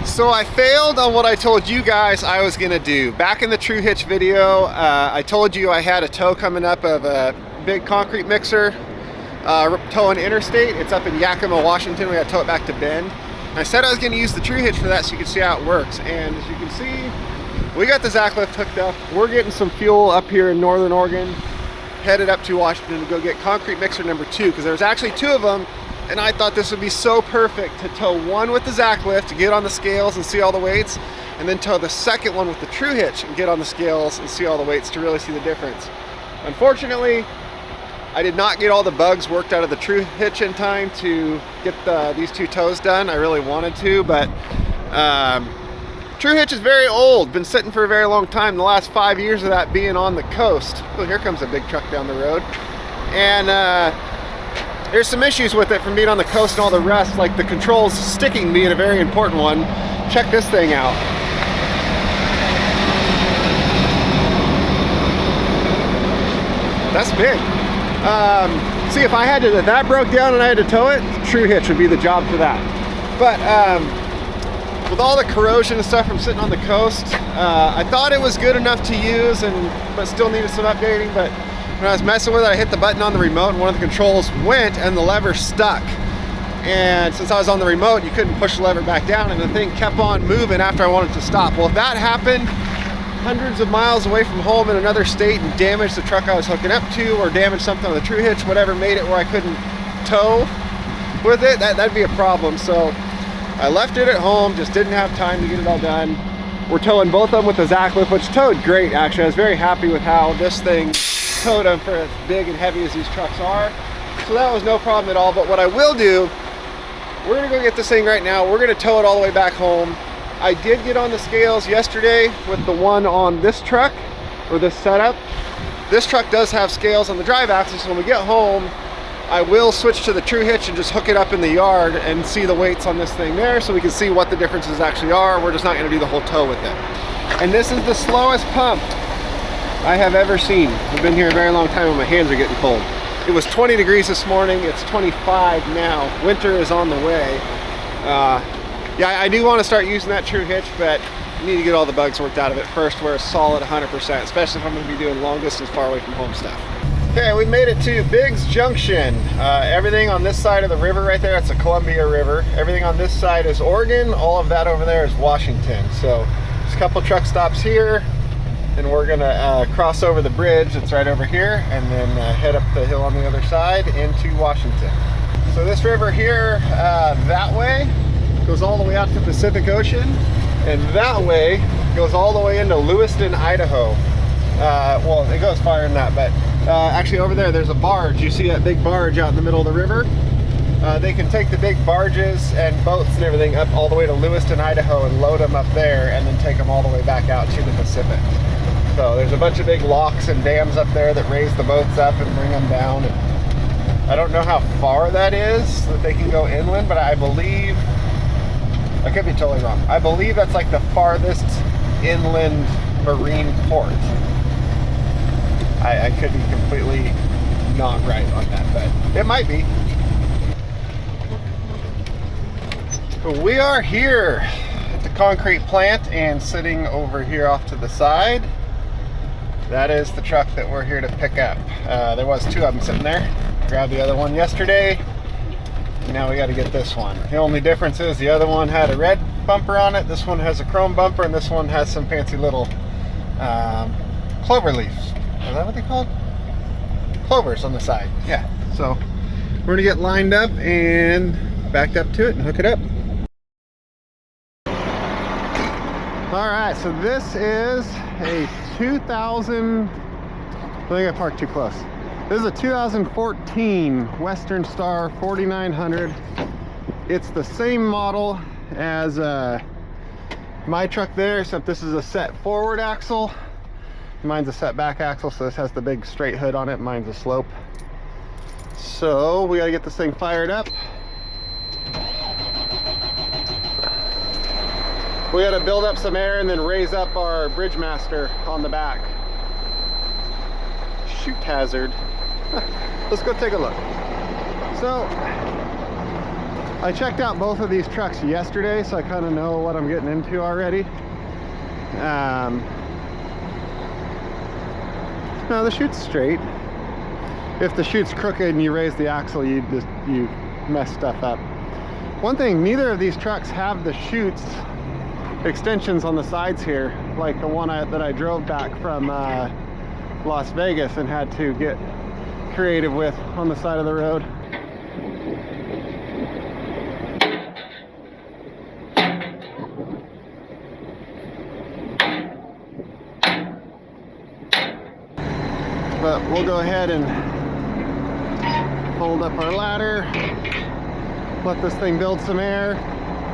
So I failed on what I told you guys I was gonna do. Back in the Tru Hitch video, I told you I had a tow coming up of a big concrete mixer towing interstate. It's up in Yakima, Washington. We gotta tow it back to Bend. And I said I was gonna use the Tru Hitch for that so you can see how it works. And as you can see, we got the Zacklift hooked up. We're getting some fuel up here in Northern Oregon, headed up to Washington to go get concrete mixer number 2, because there's actually 2 of them. And I thought this would be so perfect to tow one with the Zacklift to get on the scales and see all the weights, and then tow the second one with the Tru Hitch and get on the scales and see all the weights to really see the difference. Unfortunately, I did not get all the bugs worked out of the Tru Hitch in time to get these 2 tows done. I really wanted to, but Tru Hitch is very old, been sitting for a very long time, the last 5 years of that being on the coast. Oh, here comes a big truck down the road. And there's some issues with it from being on the coast and all the rest, like the controls sticking being a very important one. Check this thing out. That's big. See, if I had to, if that broke down and I had to tow it, Tru Hitch would be the job for that. But with all the corrosion and stuff from sitting on the coast, I thought it was good enough to use, but still needed some updating. But when I was messing with it, I hit the button on the remote and one of the controls went and the lever stuck. And since I was on the remote, you couldn't push the lever back down and the thing kept on moving after I wanted to stop. Well, if that happened hundreds of miles away from home in another state and damaged the truck I was hooking up to, or damaged something on the Tru Hitch, whatever made it where I couldn't tow with it, that'd be a problem. So I left it at home, just didn't have time to get it all done. We're towing both of them with the Zacklift, which towed great actually. I was very happy with how this thing towed them for as big and heavy as these trucks are. So that was no problem at all. But what I will do, we're gonna go get this thing right now. We're gonna tow it all the way back home. I did get on the scales yesterday with the one on this truck, or this setup. This truck does have scales on the drive axle, so when we get home, I will switch to the Tru Hitch and just hook it up in the yard and see the weights on this thing there so we can see what the differences actually are. We're just not gonna do the whole tow with it. And this is the slowest pump I have ever seen. I've been here a very long time and my hands are getting cold. It was 20 degrees this morning, it's 25 now. Winter is on the way. Yeah, I do want to start using that Tru Hitch, but I need to get all the bugs worked out of it first where it's solid 100%, especially if I'm going to be doing long distance, far away from home stuff. Okay, we made it to Biggs Junction. Everything on this side of the river right there, it's the Columbia River. Everything on this side is Oregon. All of that over there is Washington. So there's a couple truck stops here. And we're gonna cross over the bridge that's right over here and then head up the hill on the other side into Washington. So this river here, that way, goes all the way out to the Pacific Ocean, and that way goes all the way into Lewiston, Idaho. Well, it goes farther than that, but actually over there's a barge. You see that big barge out in the middle of the river? They can take the big barges and boats and everything up all the way to Lewiston, Idaho and load them up there and then take them all the way back out to the Pacific. So there's a bunch of big locks and dams up there that raise the boats up and bring them down. And I don't know how far that is that they can go inland, but I believe, I could be totally wrong, I believe that's like the farthest inland marine port. I could be completely not right on that, but it might be. So we are here at the concrete plant, and sitting over here off to the side, that is the truck that we're here to pick up. There was 2 of them sitting there. Grabbed the other one yesterday. Now we got to get this one. The only difference is the other one had a red bumper on it. This one has a chrome bumper, and this one has some fancy little clover leaves. Is that what they called? Clovers on the side. Yeah. So we're gonna get lined up and backed up to it and hook it up. All right, so this is a 2000, I think I parked too close. This is a 2014 Western Star 4900. It's the same model as my truck there, except this is a set forward axle. Mine's a set back axle, so this has the big straight hood on it. Mine's a slope. So we gotta get this thing fired up. We gotta build up some air and then raise up our bridge master on the back. Shoot hazard. Let's go take a look. So I checked out both of these trucks yesterday, so I kind of know what I'm getting into already. No, the chute's straight. If the chute's crooked and you raise the axle, you mess stuff up. One thing, neither of these trucks have the chutes extensions on the sides here, like the one that I drove back from Las Vegas and had to get creative with on the side of the road. But we'll go ahead and fold up our ladder, let this thing build some air.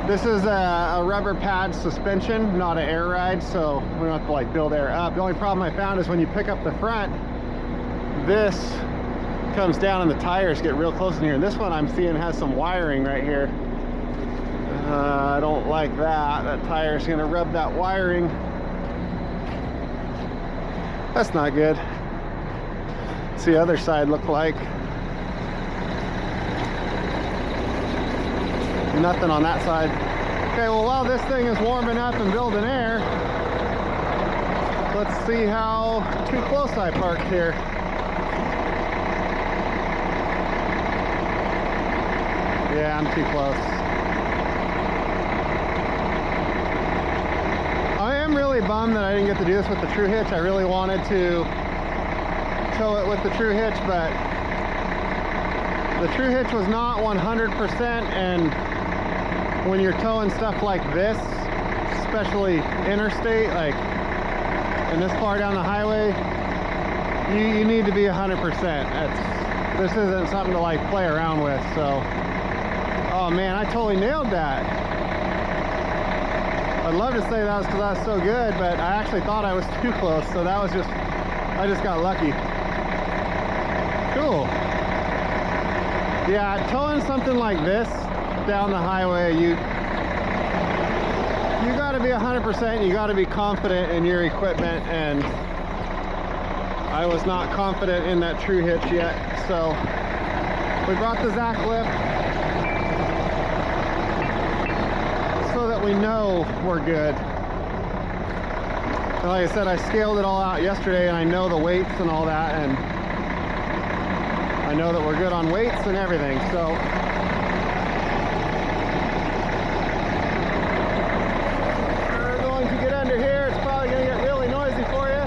This is a rubber pad suspension, not an air ride, so we don't have to like build air up. The only problem I found is when you pick up the front, this comes down and the tires get real close in here. And this one I'm seeing has some wiring right here. I don't like that. That tire's gonna rub that wiring. That's not good. What's the other side look like? Nothing on that side. Okay, well, while this thing is warming up and building air, let's see how too close I parked here. Yeah, I'm too close. I am really bummed that I didn't get to do this with the Tru Hitch. I really wanted to tow it with the Tru Hitch, but the Tru Hitch was not 100%, and when you're towing stuff like this, especially interstate, like and this far down the highway, you need to be 100%. This isn't something to like play around with. So, oh man, I totally nailed that. I'd love to say that was because I was so good, but I actually thought I was too close, so that was I just got lucky. Cool. Yeah, towing something like this down the highway, you got to be 100%. You got to be confident in your equipment, and I was not confident in that Tru Hitch yet. So we brought the Zacklift so that we know we're good. And like I said, I scaled it all out yesterday, and I know the weights and all that, and I know that we're good on weights and everything. So here, it's probably going to get really noisy for you.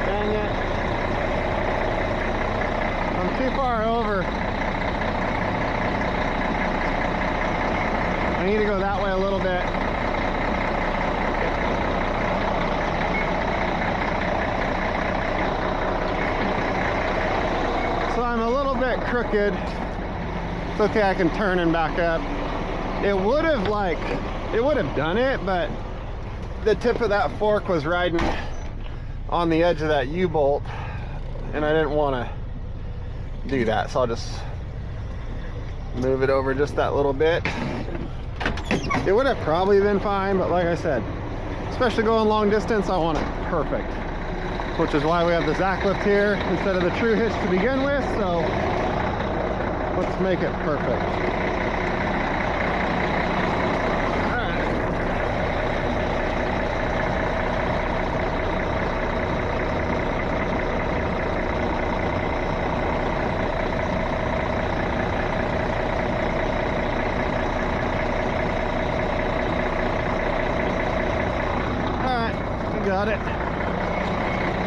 Dang it. I'm too far over. I need to go that way a little bit. So I'm a little bit crooked. It's okay, I can turn and back up. It would have done it, but the tip of that fork was riding on the edge of that U-bolt, and I didn't want to do that, so I'll just move it over just that little bit. It would have probably been fine, but like I said, especially going long distance, I want it perfect, which is why we have the Zacklift here instead of the Tru Hitch to begin with. So let's make it perfect. All right. Got it.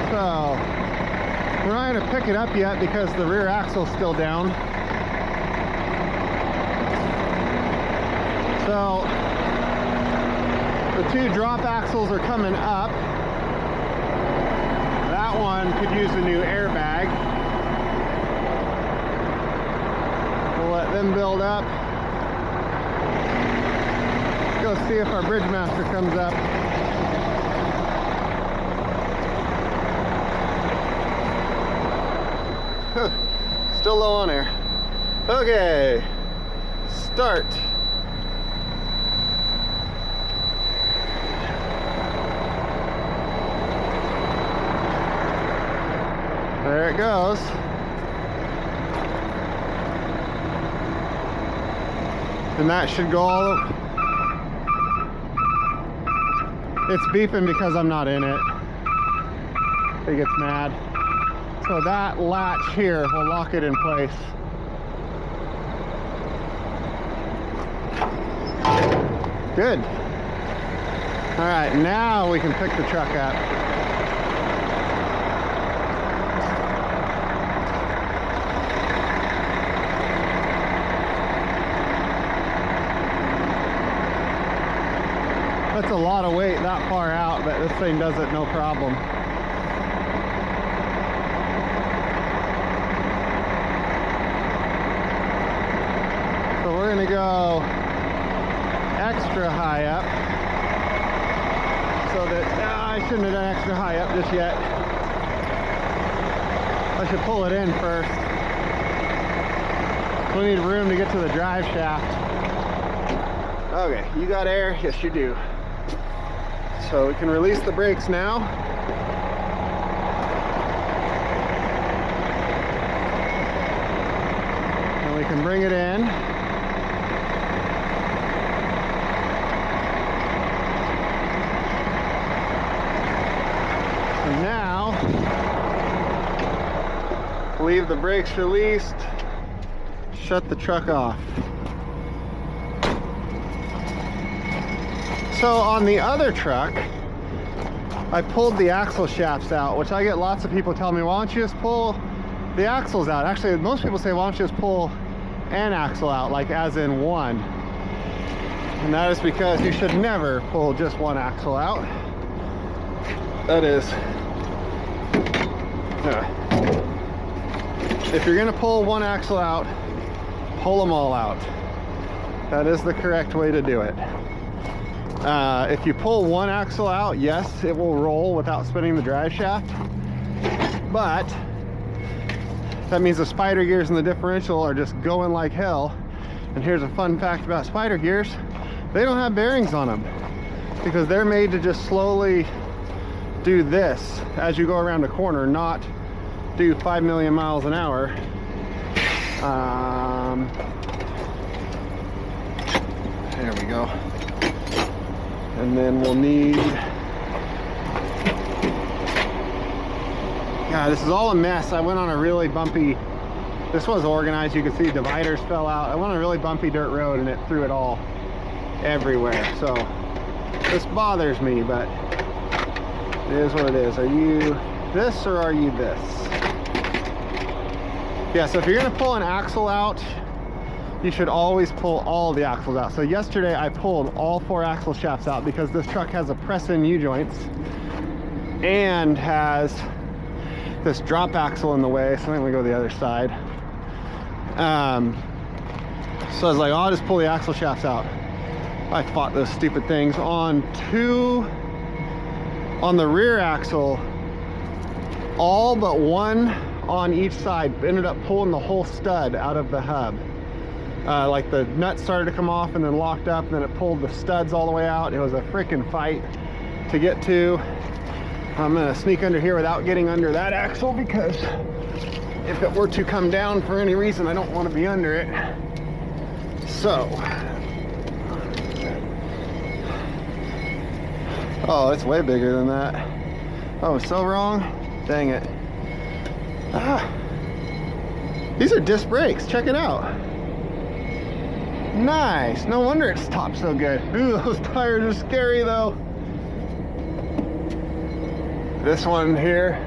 So we're not going to pick it up yet because the rear axle's still down. So the two drop axles are coming up. That one could use a new airbag. We'll let them build up. Let's go see if our Bridgemaster comes up. Still low on air. Okay, start. There it goes. And that should go all over. It's beeping because I'm not in it. It gets mad. So that latch here will lock it in place. Good. All right, now we can pick the truck up. That's a lot of weight that far out, but this thing does it no problem. So we're gonna go extra high up. So that, I shouldn't have done extra high up just yet. I should pull it in first. We need room to get to the drive shaft. Okay, you got air? Yes, you do. So we can release the brakes now. And we can bring it in. And now, leave the brakes released, shut the truck off. So on the other truck, I pulled the axle shafts out, which I get lots of people tell me, why don't you just pull the axles out? Actually, most people say, why don't you just pull an axle out, like as in one? And that is because you should never pull just one axle out. That is, if you're gonna pull one axle out, pull them all out. That is the correct way to do it. If you pull one axle out, yes, it will roll without spinning the drive shaft, but that means the spider gears and the differential are just going like hell. And here's a fun fact about spider gears: they don't have bearings on them because they're made to just slowly do this as you go around a corner, not do 5 million miles an hour. There we go. And then we'll need, yeah, this is all a mess. I went on a really bumpy, this was organized, you can see dividers fell out. I went on a really bumpy dirt road and it threw it all everywhere. So this bothers me, but it is what it is. Are you this or are you this? Yeah, so if you're gonna pull an axle out, you should always pull all the axles out. So yesterday I pulled all 4 axle shafts out because this truck has a press-in U-joints and has this drop axle in the way. So I'm gonna go the other side. So I was like, oh, I'll just pull the axle shafts out. I fought those stupid things. On the rear axle, all but one on each side ended up pulling the whole stud out of the hub. Like the nuts started to come off and then locked up, and then it pulled the studs all the way out. It was a freaking fight to get to. I'm gonna sneak under here without getting under that axle because if it were to come down for any reason, I don't want to be under it. So, oh, it's way bigger than that. I was so wrong. Dang it. These are disc brakes. Check it out. Nice. No wonder it stopped so good. Ooh, those tires are scary though. This one here,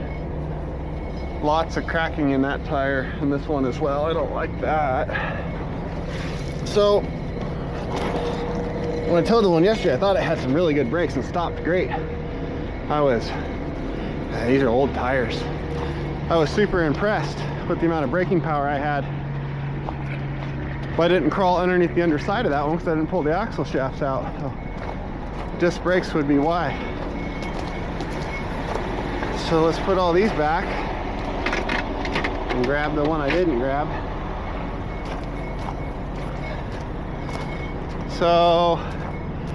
lots of cracking in that tire, and this one as well. I don't like that. So when I towed the one yesterday, I thought it had some really good brakes and stopped great. These are old tires. I was super impressed with the amount of braking power I had. But I didn't crawl underneath the underside of that one because I didn't pull the axle shafts out. So disc brakes would be why. So let's put all these back. and grab the one I didn't grab. So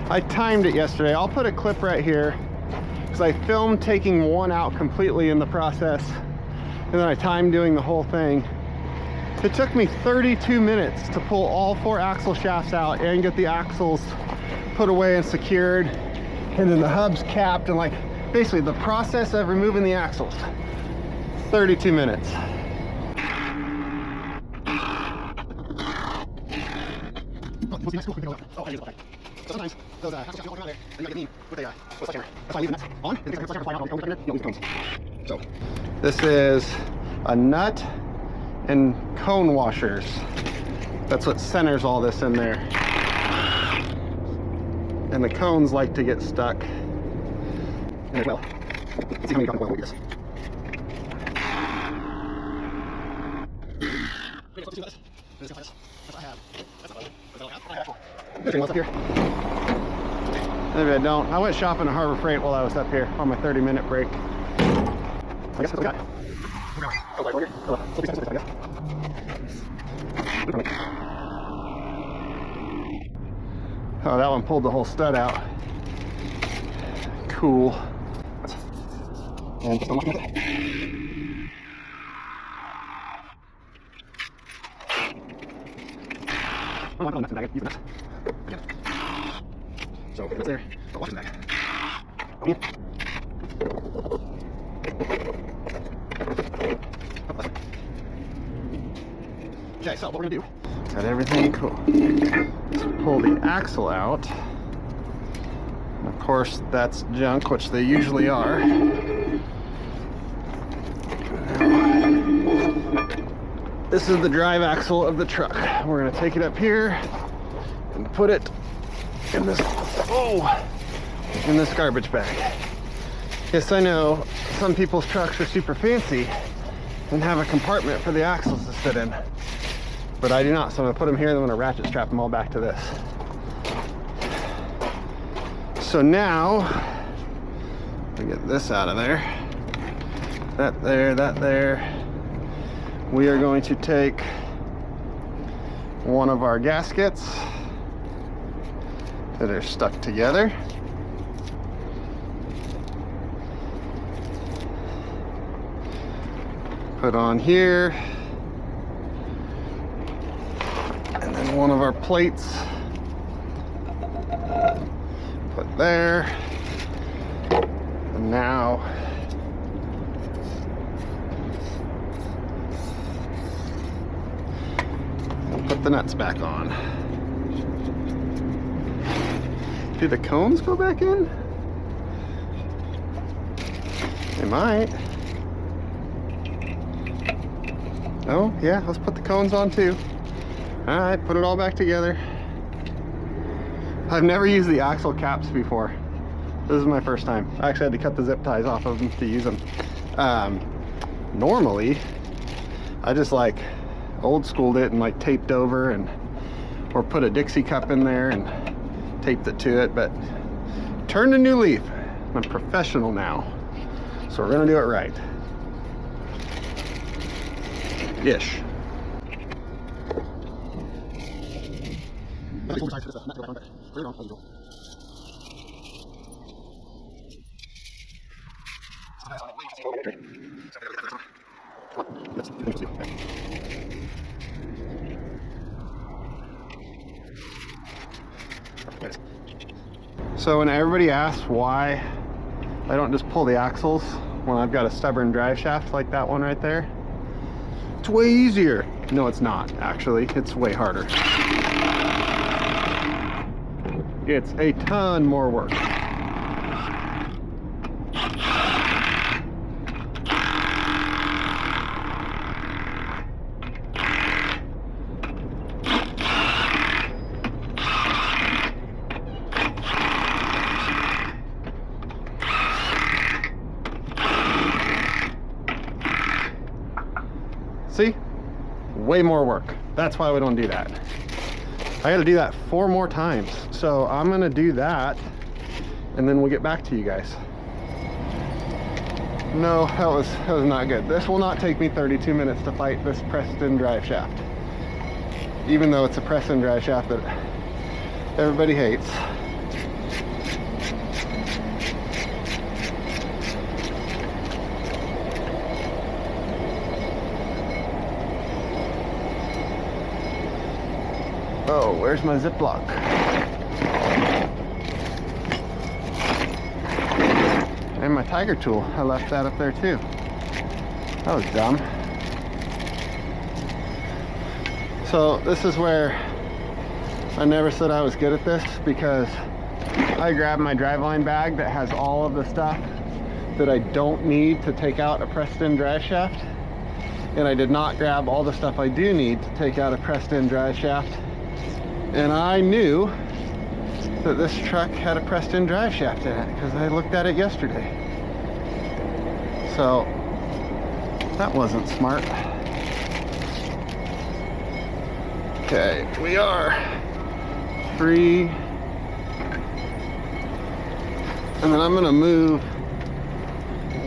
I timed it yesterday. I'll put a clip right here because I filmed taking one out completely in the process, and then I timed doing the whole thing. It took me 32 minutes to pull all 4 axle shafts out and get the axles put away and secured, and then the hubs capped, and like basically the process of removing the axles. 32 minutes. Sometimes those axle shafts don't come out there, and you gotta get me with a sledgehammer. That's why I leave the nuts on, and because I fly out, I'll be able to use cones. So this is a nut and cone washers. That's what centers all this in there. And the cones like to get stuck. And it will. Let's see how many drop of oil will do this. Let's do this. That's what I have. That's not oil. That's all I have. There's what's up here. Maybe I don't. I went shopping at Harbor Freight while I was up here on my 30-minute break. I guess that's what we got. Oh, right over here. Oh, let's I guess. Oh, that one pulled the whole stud out. Cool. And just unlock it. I'm not going to use this. So it's there. I'll watch it back. Okay, so what we're gonna do, got everything cool. Let's pull the axle out. And of course, that's junk, which they usually are. This is the drive axle of the truck. We're gonna take it up here and put it in this, in this garbage bag. Yes, I know some people's trucks are super fancy and have a compartment for the axles to sit in. But I do not, so I'm gonna put them here and I'm gonna ratchet strap them all back to this. So now, we get this out of there. That there. We are going to take one of our gaskets that are stuck together. Put on here. One of our plates, put there, and now we'll put the nuts back on. Do the cones go back in? They might. Oh yeah, let's put the cones on too. All right, put it all back together. I've never used the axle caps before. This is my first time. I actually had to cut the zip ties off of them to use them. Normally, I just like old schooled it and like taped over or put a Dixie cup in there and taped it to it, but turned a new leaf. I'm a professional now. So we're gonna do it right. Ish. So when everybody asks why I don't just pull the axles when I've got a stubborn drive shaft like that one right there, it's way easier. No, it's not, actually. It's way harder. It's a ton more work. See? Way more work. That's why we don't do that. I gotta do that 4 more times. So I'm gonna do that and then we'll get back to you guys. No, that was not good. This will not take me 32 minutes to fight this pressed-in drive shaft. Even though it's a press-in drive shaft that everybody hates. Oh, where's my Ziploc? And my tiger tool. I left that up there too. That was dumb. So this is where I never said I was good at this, because I grabbed my driveline bag that has all of the stuff that I don't need to take out a pressed-in drive shaft, and I did not grab all the stuff I do need to take out a pressed-in drive shaft. And I knew that this truck had a pressed-in drive shaft in it because I looked at it yesterday. So that wasn't smart. Okay, we are free. And then I'm gonna move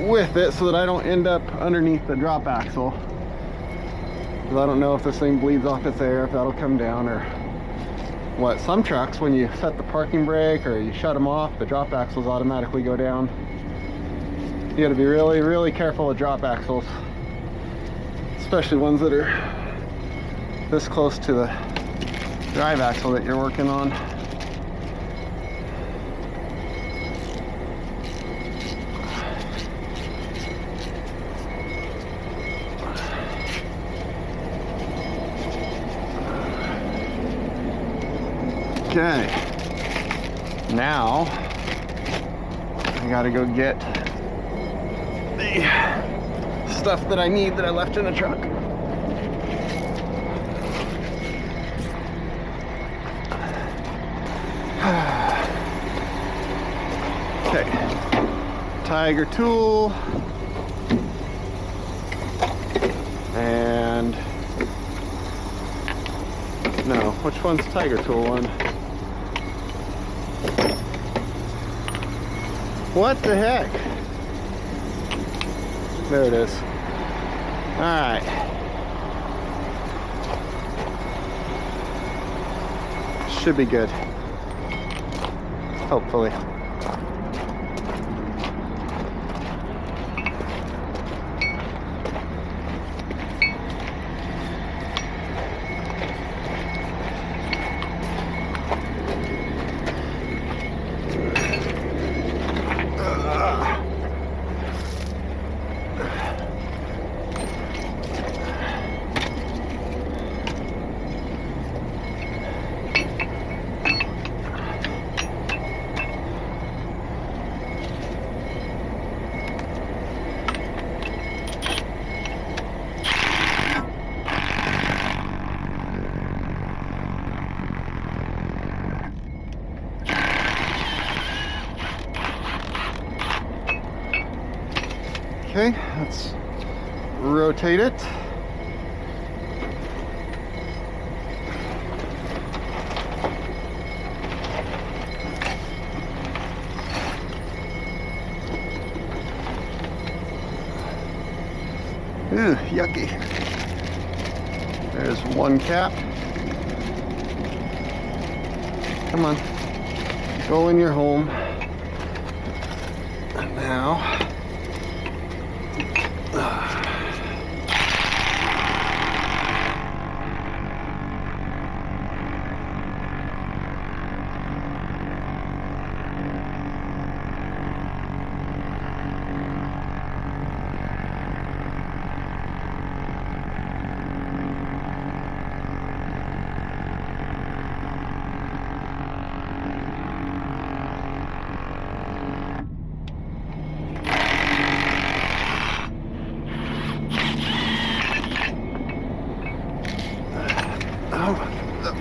with it so that I don't end up underneath the drop axle. Because I don't know if this thing bleeds off its air, if that'll come down or what. Some trucks, when you set the parking brake or you shut them off, the drop axles automatically go down. You got to be really, really careful with drop axles, especially ones that are this close to the drive axle that you're working on. Okay, now I gotta go get the stuff that I need that I left in the truck. Okay, tiger tool and no, which one's tiger tool one? What the heck? There it is. All right. Should be good. Hopefully. Okay, let's rotate it. Ew, yucky. There's one cap. Come on, go in your home. And now,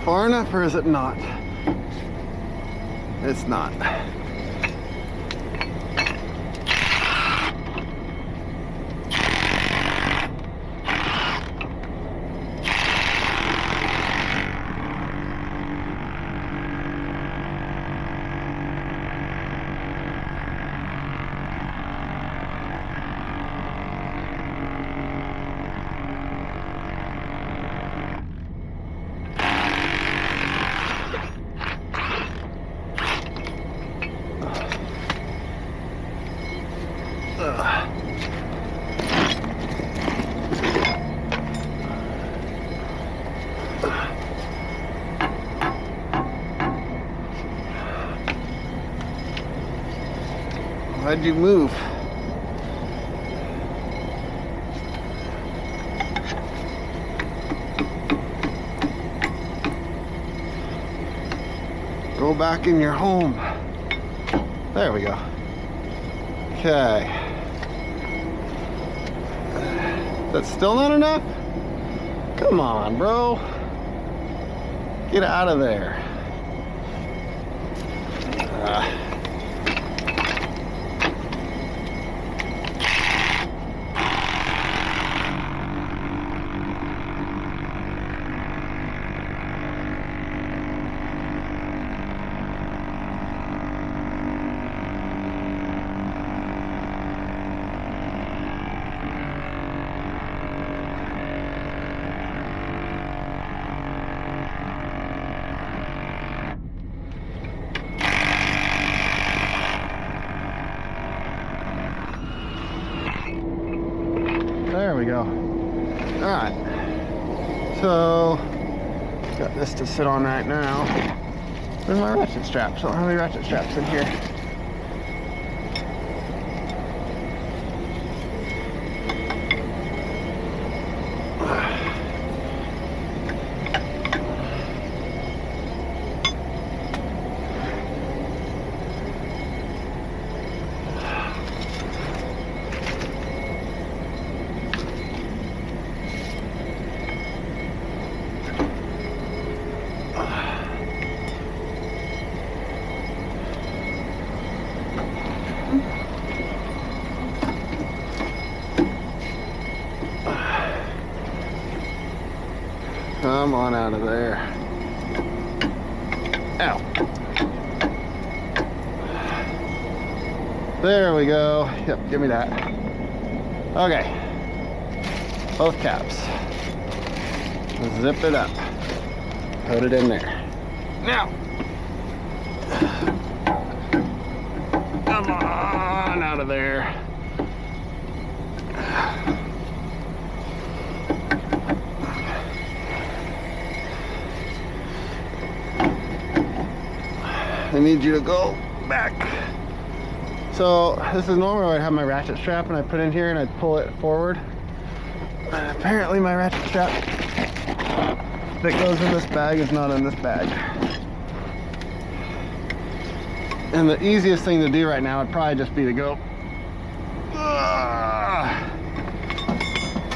far enough, or is it not? It's not. Why'd you move? Go back in your home. There we go. Okay. That's still not enough? Come on, bro. Get out of there. There we go. All right. So, got this to sit on right now. Where's my ratchet straps? I don't have any ratchet straps in here. Come on out of there. Ow. There we go. Yep, give me that. Okay. Both caps. Zip it up. Put it in there. Now. Come on out of there. I need you to go back. So this is normally where I have my ratchet strap and I put in here and I pull it forward. And apparently my ratchet strap that goes in this bag is not in this bag. And the easiest thing to do right now would probably just be to go.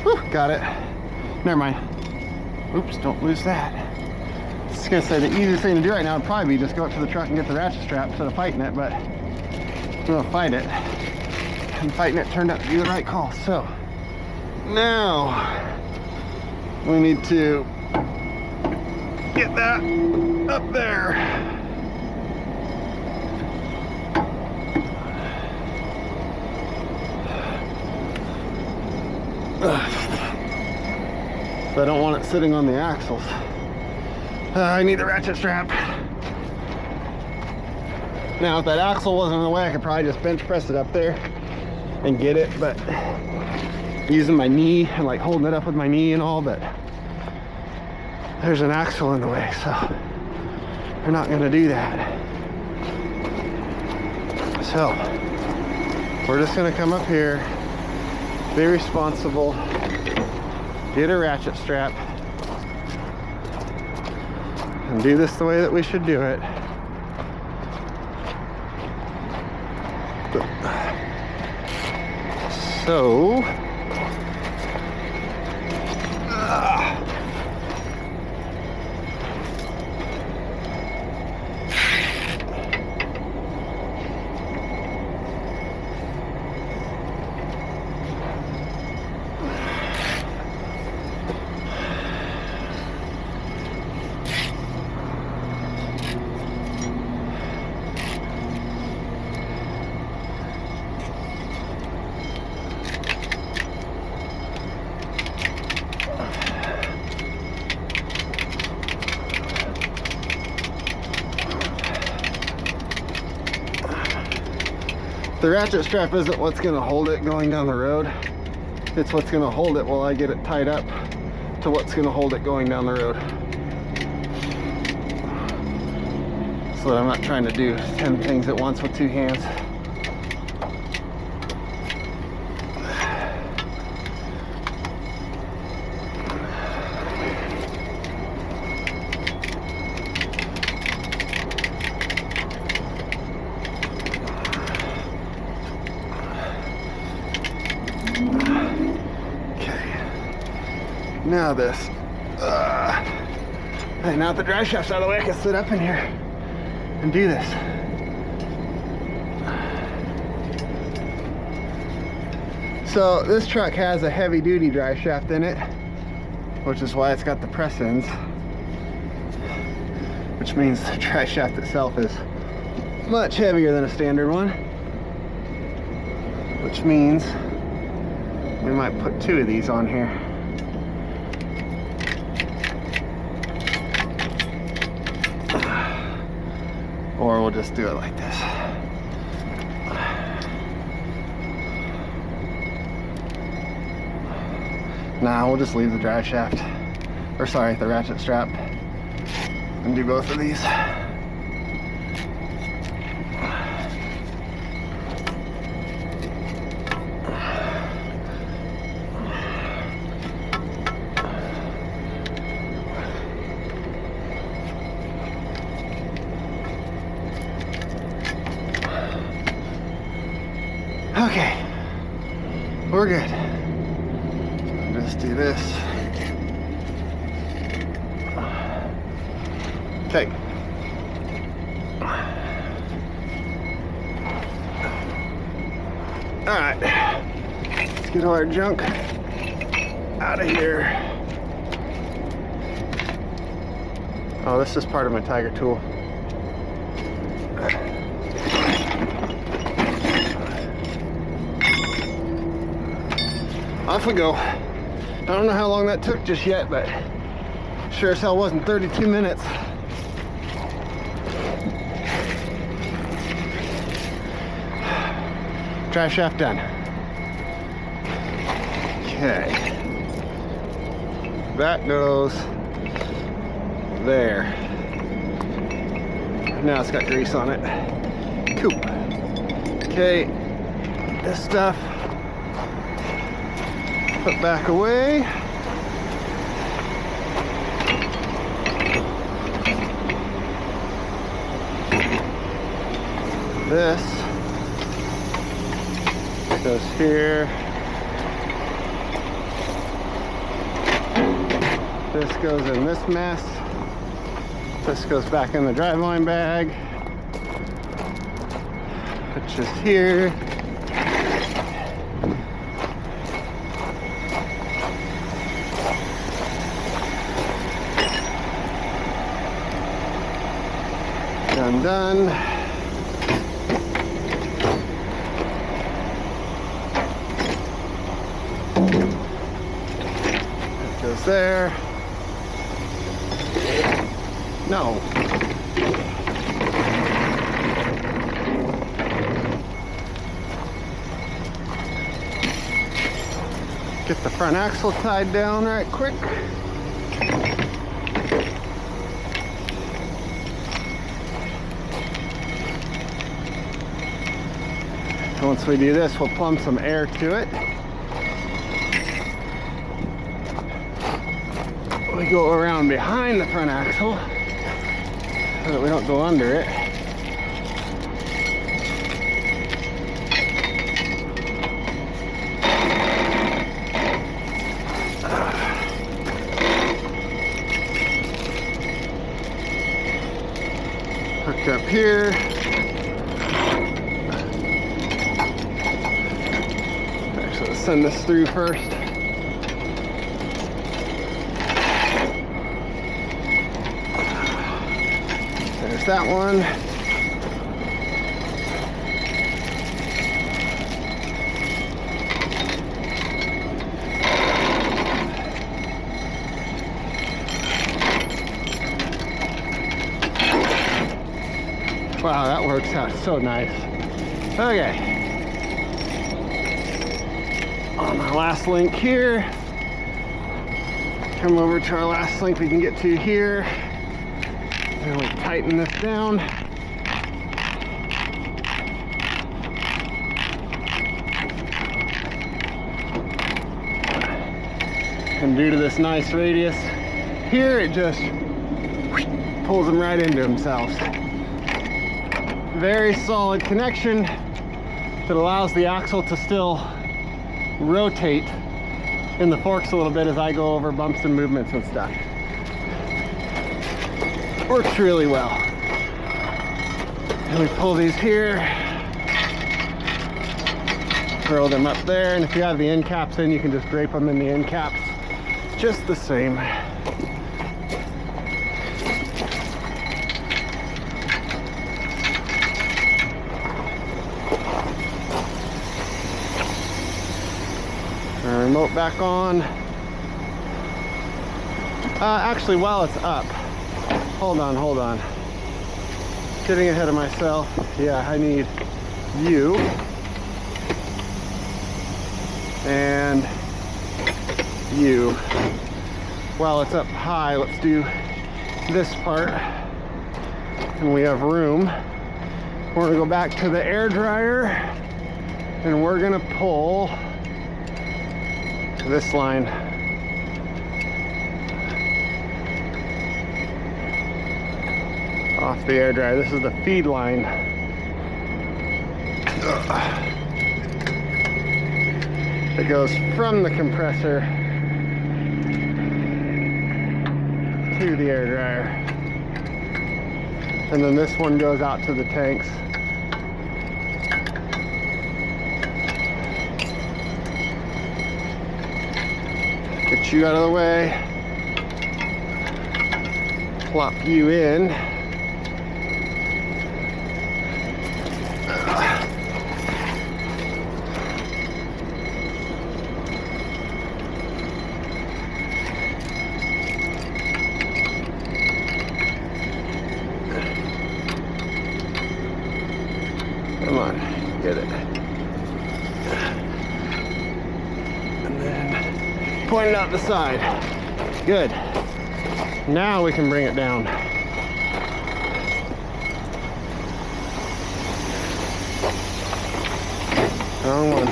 Whew, got it. Never mind. Oops, don't lose that. I was gonna say the easiest thing to do right now would probably be just go up to the truck and get the ratchet strap instead of fighting it, but I'm gonna fight it. And fighting it turned out to be the right call. So now we need to get that up there. So I don't want it sitting on the axles. I need the ratchet strap. Now, if that axle wasn't in the way, I could probably just bench press it up there and get it, but using my knee and like holding it up with my knee and all, but there's an axle in the way, so we're not gonna do that. So, we're just gonna come up here, be responsible, get a ratchet strap, and do this the way that we should do it. So, the ratchet strap isn't what's going to hold it going down the road. It's what's going to hold it while I get it tied up to what's going to hold it going down the road. So that I'm not trying to do 10 things at once with 2 hands. Now this. Hey, now that the drive shaft's out of the way, I can sit up in here and do this. So this truck has a heavy duty drive shaft in it, which is why it's got the press ends, which means the drive shaft itself is much heavier than a standard one, which means we might put 2 of these on here. Or we'll just do it like this. Nah, we'll just leave the drive shaft, or sorry, the ratchet strap, and do both of these. Okay, we're good. Just do this. Okay. All right, let's get all our junk out of here. Oh, this is part of my Tiger tool. Off we go. I don't know how long that took just yet, but sure as hell wasn't 32 minutes. Drive shaft done. Okay. That goes there. Now it's got grease on it. Cool. Okay. This stuff put back away. This goes here. This goes in this mess. This goes back in the driveline bag, which is here. Done. That goes there. No. Get the front axle tied down right quick. Once we do this, we'll plumb some air to it. We go around behind the front axle so that we don't go under it. Hooked up here. Send this through first. There's that one. Wow, that works out so nice. Okay. On our last link here, come over to our last link we can get to here, and we tighten this down. And due to this nice radius here, it just pulls them right into themselves. Very solid connection that allows the axle to still rotate in the forks a little bit as I go over bumps and movements and stuff. Works really well. And we pull these here, throw them up there, and if you have the end caps in, you can just drape them in the end caps just the same. Remote back on. Actually, while it's up, hold on. Getting ahead of myself. Yeah, I need you and you. While it's up high, let's do this part. And we have room. We're gonna go back to the air dryer and we're gonna pull this line. Off the air dryer. This is the feed line. It goes from the compressor to the air dryer. And then this one goes out to the tanks. Get you out of the way. Plop you in. Come on, get it. And then point it out the side. Good. Now we can bring it down. Wrong one.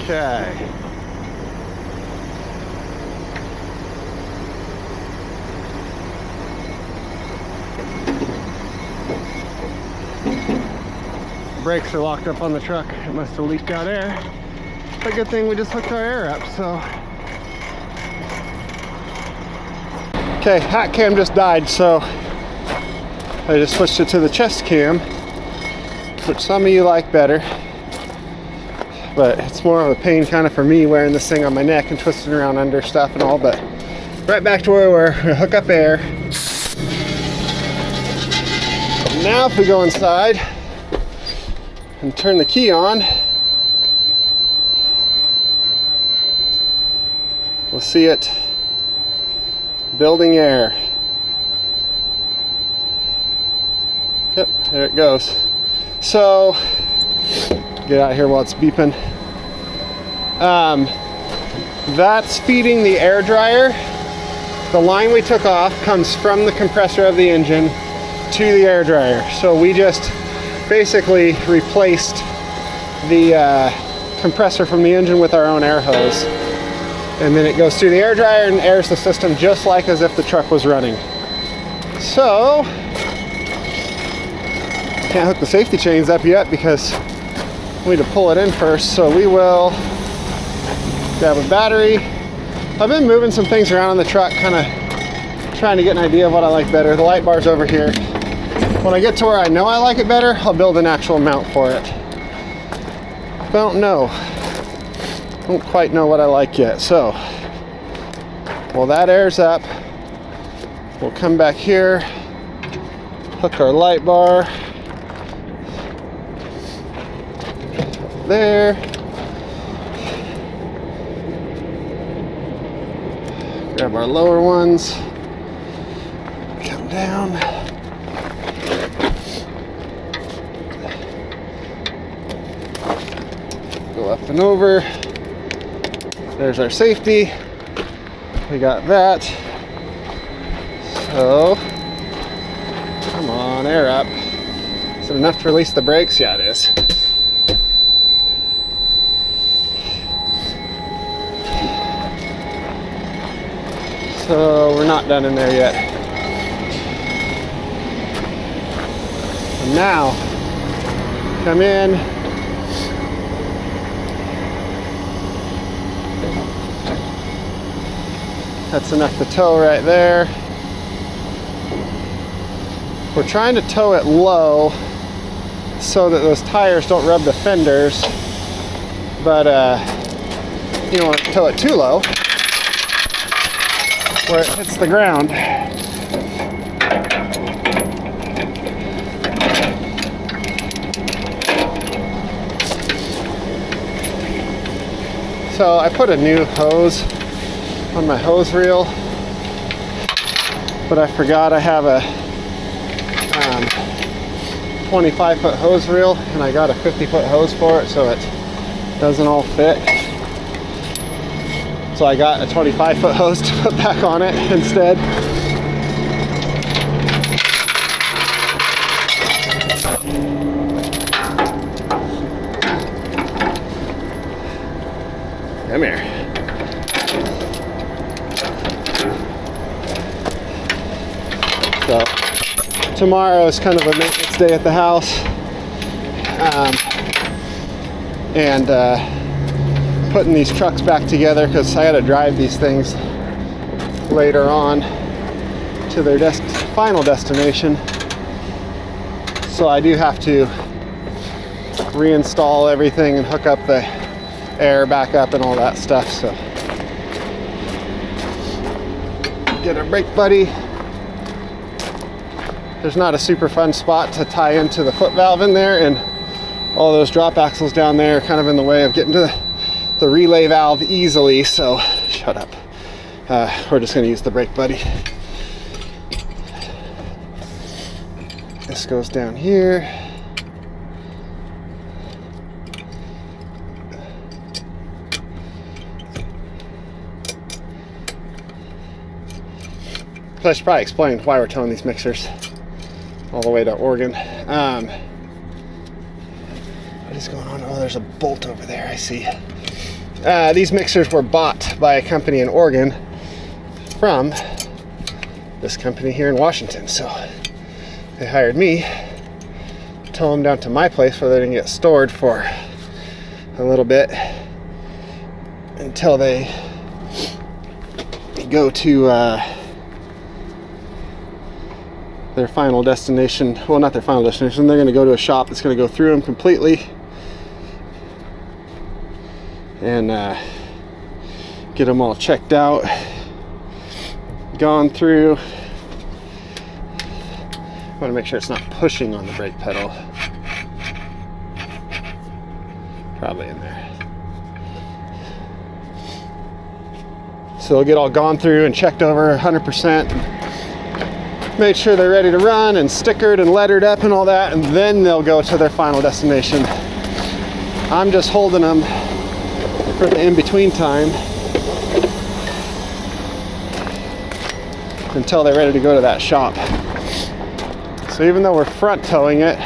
Okay. Brakes are locked up on the truck. It must have leaked out air. But good thing we just hooked our air up, so. Okay, hat cam just died, so I just switched it to the chest cam, which some of you like better. But it's more of a pain kind of for me wearing this thing on my neck and twisting around under stuff and all, but right back to where we were. We hook up air. Now if we go inside and turn the key on, we'll see it building air. Yep, there it goes. So, get out here while it's beeping. That's feeding the air dryer. The line we took off comes from the compressor of the engine to the air dryer. So we just basically replaced the compressor from the engine with our own air hose. And then it goes through the air dryer and airs the system just like as if the truck was running. So, can't hook the safety chains up yet because we need to pull it in first. So we will grab a battery. I've been moving some things around on the truck, kind of trying to get an idea of what I like better. The light bar's over here. When I get to where I know I like it better, I'll build an actual mount for it. Don't quite know what I like yet. So, while that airs up, we'll come back here, hook our light bar there. Grab our lower ones, come down. Go up and over. There's our safety. We got that. So, come on, air up. Is it enough to release the brakes? Yeah, it is. So, we're not done in there yet. And now, come in. That's enough to tow right there. We're trying to tow it low so that those tires don't rub the fenders, but you don't want to tow it too low where it hits the ground. So I put a new hose on my hose reel, but I forgot I have a 25-foot hose reel, and I got a 50-foot hose for it, so it doesn't all fit. So I got a 25-foot hose to put back on it instead. Come here. So tomorrow is kind of a maintenance day at the house, and putting these trucks back together because I got to drive these things later on to their final destination. So I do have to reinstall everything and hook up the air back up and all that stuff. So get a brake buddy. There's not a super fun spot to tie into the foot valve in there, and all those drop axles down there are kind of in the way of getting to the relay valve easily, so shut up. We're just going to use the brake buddy. This goes down here. So I should probably explain why we're towing these mixers all the way to Oregon. What is going on? Oh, there's a bolt over there, I see. These mixers were bought by a company in Oregon from this company here in Washington. So they hired me to tow them down to my place where they can get stored for a little bit until they go to their final destination. Well, not their final destination. They're going to go to a shop that's going to go through them completely and get them all checked out, gone through. I want to make sure it's not pushing on the brake pedal. Probably in there. So they'll get all gone through and checked over 100%. Made sure they're ready to run and stickered and lettered up and all that, and then they'll go to their final destination. I'm just holding them for the in-between time until they're ready to go to that shop. So even though we're front towing it,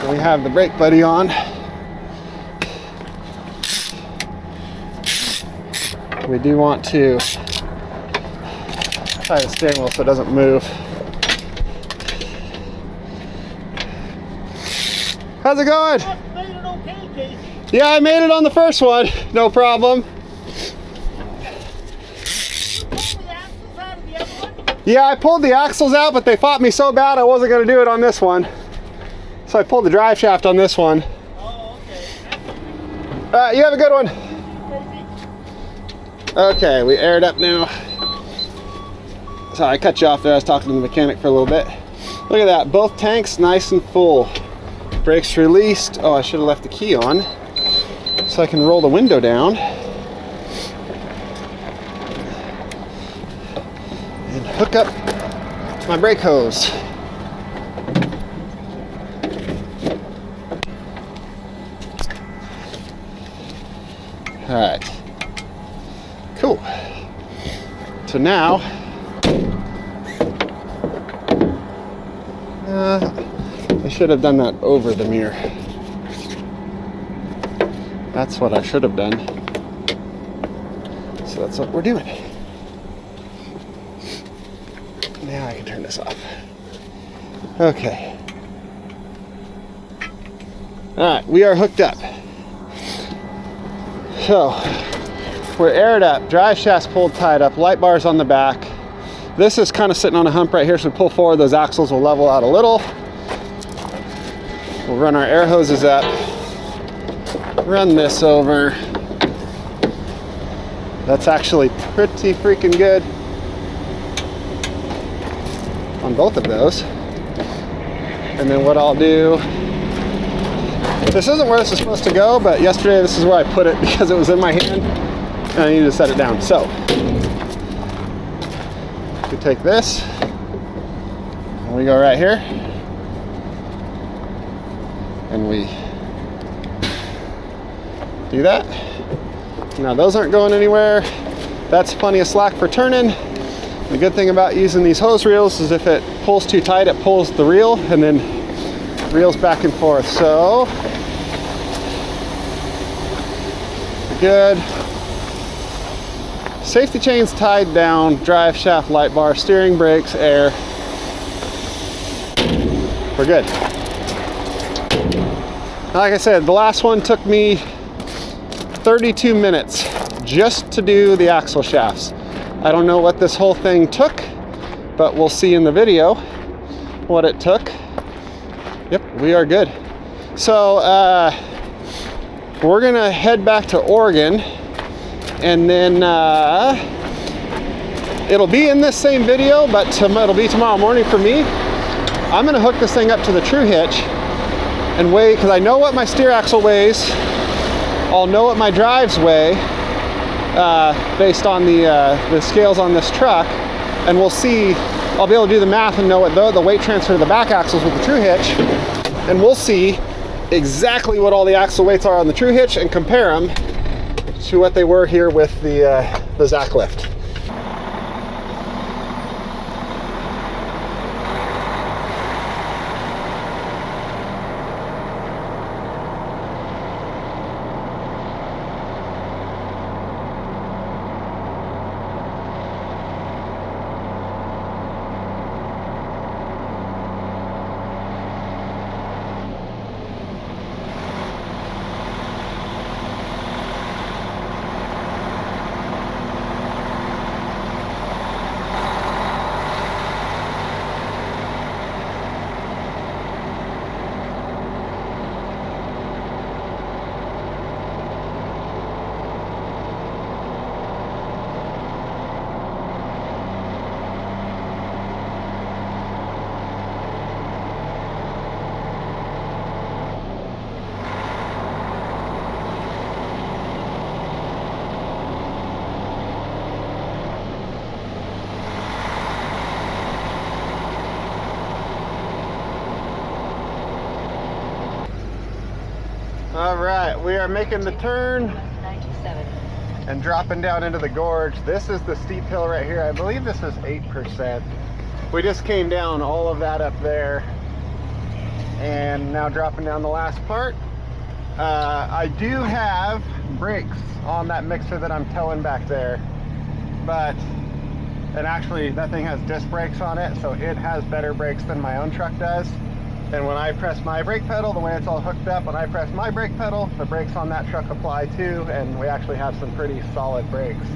we have the brake buddy on. We do want to tie the steering wheel so it doesn't move. How's it going? You made it okay, Casey. Yeah, I made it on the first one. No problem. Yeah, I pulled the axles out, but they fought me so bad I wasn't going to do it on this one. So I pulled the drive shaft on this one. Oh, okay. You have a good one. Okay, we aired up now. Sorry, I cut you off there. I was talking to the mechanic for a little bit. Look at that, both tanks nice and full. Brakes released. Oh, I should have left the key on so I can roll the window down and hook up my brake hose. All right, cool. So now I should have done that over the mirror. That's what I should have done. So that's what we're doing. Now I can turn this off. Okay. All right, we are hooked up. So We're aired up, drive shafts pulled tied up, light bars on the back. This is kind of sitting on a hump right here, so we pull forward, those axles will level out a little. We'll run our air hoses up, run this over. That's actually pretty freaking good on both of those. And then what I'll do, this isn't where this is supposed to go, but yesterday this is where I put it because it was in my hand and I needed to set it down. So we take this and we go right here and we do that. Now those aren't going anywhere. That's plenty of slack for turning. The good thing about using these hose reels is if it pulls too tight, it pulls the reel and then reels back and forth. So good. Safety chains tied down, drive shaft, light bar, steering, brakes, air. We're good. Like I said, the last one took me 32 minutes just to do the axle shafts. I don't know what this whole thing took, but we'll see in the video what it took. Yep, we are good. So we're gonna head back to Oregon, and then it'll be in this same video, but it'll be tomorrow morning for me. I'm gonna hook this thing up to the Tru Hitch and weigh, because I know what my steer axle weighs. I'll know what my drives weigh based on the scales on this truck, and we'll see. I'll be able to do the math and know what the weight transfer to the back axles with the Tru Hitch, and we'll see exactly what all the axle weights are on the Tru Hitch and compare them to what they were here with the Zacklift. All right, we are making the turn 97 and dropping down into the gorge. This is the steep hill right here. I believe this is 8%. We just came down all of that up there and now dropping down the last part. I do have brakes on that mixer that I'm towing back there, and actually that thing has disc brakes on it, so it has better brakes than my own truck does. And when I press my brake pedal, the way it's all hooked up, when I press my brake pedal, the brakes on that truck apply too, and we actually have some pretty solid brakes.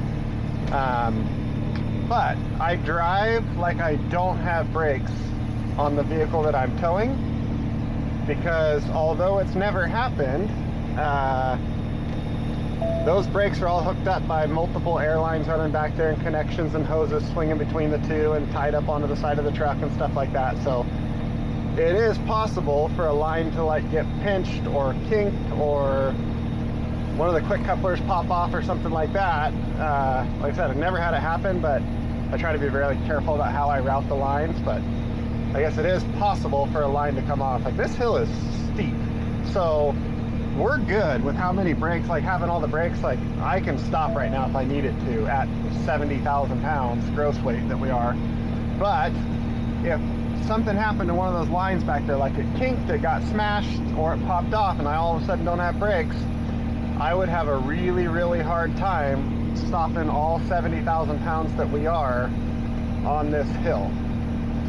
But I drive like I don't have brakes on the vehicle that I'm towing, because although it's never happened, those brakes are all hooked up by multiple air lines running back there and connections and hoses swinging between the two and tied up onto the side of the truck and stuff like that. So it is possible for a line to like get pinched or kinked, or one of the quick couplers pop off or something like that. Like I said, I've never had it happen, but I try to be very careful about how I route the lines. But I guess it is possible for a line to come off. Like, this hill is steep, so we're good with how many brakes, like having all the brakes. Like, I can stop right now if I needed to at 70,000 pounds gross weight that we are. But if something happened to one of those lines back there, like it kinked, it got smashed, or it popped off, and I all of a sudden don't have brakes, I would have a really, really hard time stopping all 70,000 pounds that we are on this hill.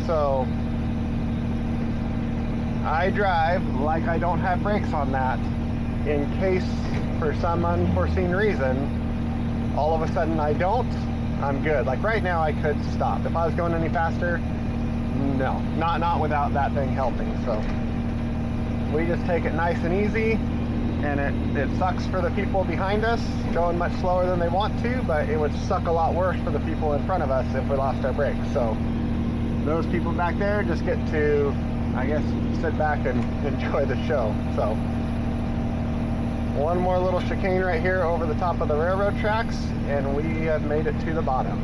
So I drive like I don't have brakes on that, in case for some unforeseen reason all of a sudden I don't, I'm good. Like right now I could stop. If I was going any faster, no, not without that thing helping. So we just take it nice and easy, and it sucks for the people behind us going much slower than they want to, but it would suck a lot worse for the people in front of us if we lost our brakes. So those people back there just get to, I guess, sit back and enjoy the show. So one more little chicane right here over the top of the railroad tracks, and we have made it to the bottom.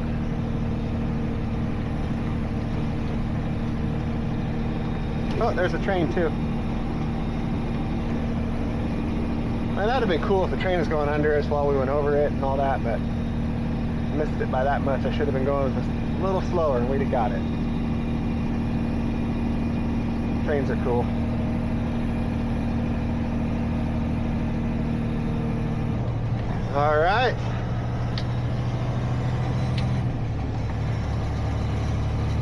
Oh, there's a train too. Well, that'd have been cool if the train was going under us while we went over it and all that, but missed it by that much. I should have been going just a little slower and we'd have got it. Trains are cool. All right.